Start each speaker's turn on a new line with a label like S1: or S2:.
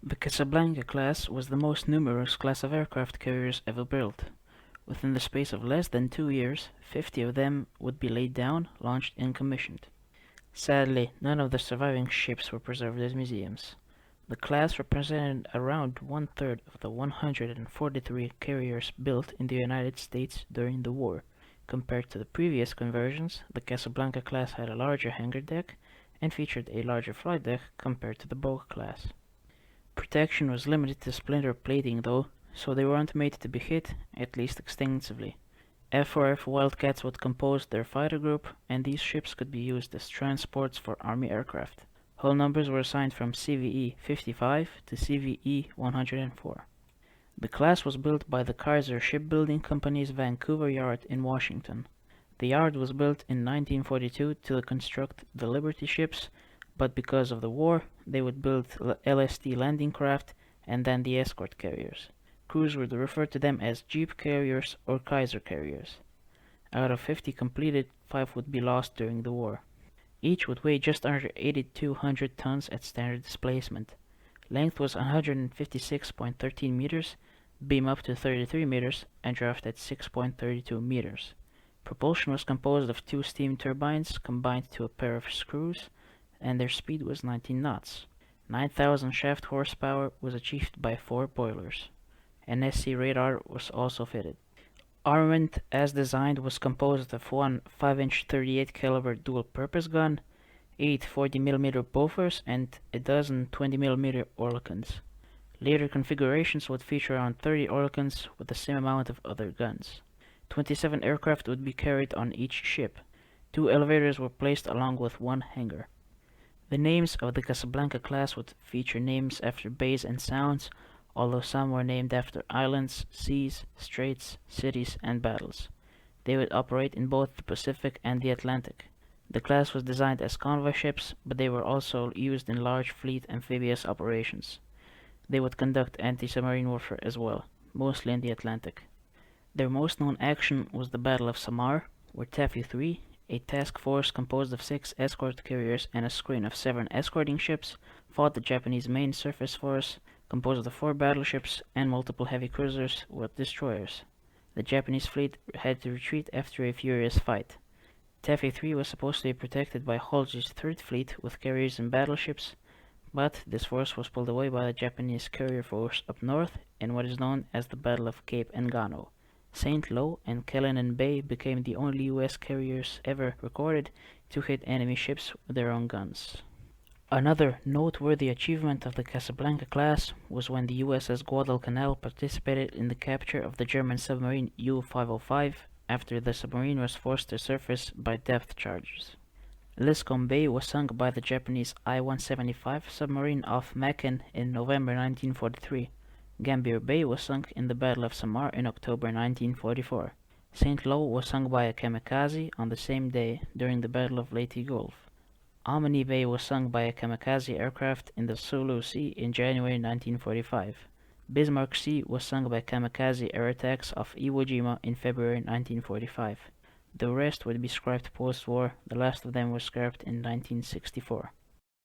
S1: The Casablanca class was the most numerous class of aircraft carriers ever built. Within the space of less than 2 years, 50 of them would be laid down, launched, and commissioned. Sadly, none of the surviving ships were preserved as museums. The class represented around one-third of the 143 carriers built in the United States during the war. Compared to the previous conversions, the Casablanca class had a larger hangar deck and featured a larger flight deck compared to the Bogue class. Protection was limited to splinter plating though, so they weren't made to be hit, at least extensively. F4F Wildcats would compose their fighter group, and these ships could be used as transports for Army aircraft. Hull numbers were assigned from CVE 55 to CVE 104. The class was built by the Kaiser Shipbuilding Company's Vancouver yard in Washington. The yard was built in 1942 to construct the Liberty ships, but because of the war, they would build LST landing craft and then the escort carriers. Crews would refer to them as Jeep carriers or Kaiser carriers. Out of 50 completed, 5 would be lost during the war. Each would weigh just under 8,200 tons at standard displacement. Length was 156.13 meters, beam up to 33 meters, and draft at 6.32 meters. Propulsion was composed of 2 steam turbines combined to a pair of screws, and their speed was 19 knots. 9,000 shaft horsepower was achieved by 4 boilers. An SC radar was also fitted. Armament as designed was composed of one 5-inch 38 caliber dual-purpose gun, 8 40mm Bofors, and a dozen 20mm Oerlikons. Later configurations would feature around 30 Oerlikons with the same amount of other guns. 27 aircraft would be carried on each ship. 2 elevators were placed along with 1 hangar. The names of the Casablanca class would feature names after bays and sounds, although some were named after islands, seas, straits, cities, and battles. They would operate in both the Pacific and the Atlantic. The class was designed as convoy ships, but they were also used in large fleet amphibious operations. They would conduct anti-submarine warfare as well, mostly in the Atlantic. Their most known action was the Battle of Samar, where Taffy 3, a task force composed of 6 escort carriers and a squadron of 7 escorting ships, fought the Japanese main surface force, composed of 4 battleships and multiple heavy cruisers with destroyers. The Japanese fleet had to retreat after a furious fight. Taffy 3 was supposed to be protected by Halsey's 3rd Fleet with carriers and battleships, but this force was pulled away by the Japanese carrier force up north in what is known as the Battle of Cape Engano. St. Lo and Kellenan Bay became the only U.S. carriers ever recorded to hit enemy ships with their own guns. Another noteworthy achievement of the Casablanca class was when the USS Guadalcanal participated in the capture of the German submarine U-505 after the submarine was forced to surface by depth charges. Liscombe Bay was sunk by the Japanese I-175 submarine off Makin in November 1943. Gambier Bay was sunk in the Battle of Samar in October 1944. St. Lo was sunk by a kamikaze on the same day during the Battle of Leyte Gulf. Omni Bay was sunk by a kamikaze aircraft in the Sulu Sea in January 1945. Bismarck Sea was sunk by kamikaze air attacks off Iwo Jima in February 1945. The rest would be scrapped post-war, the last of them was scrapped in 1964.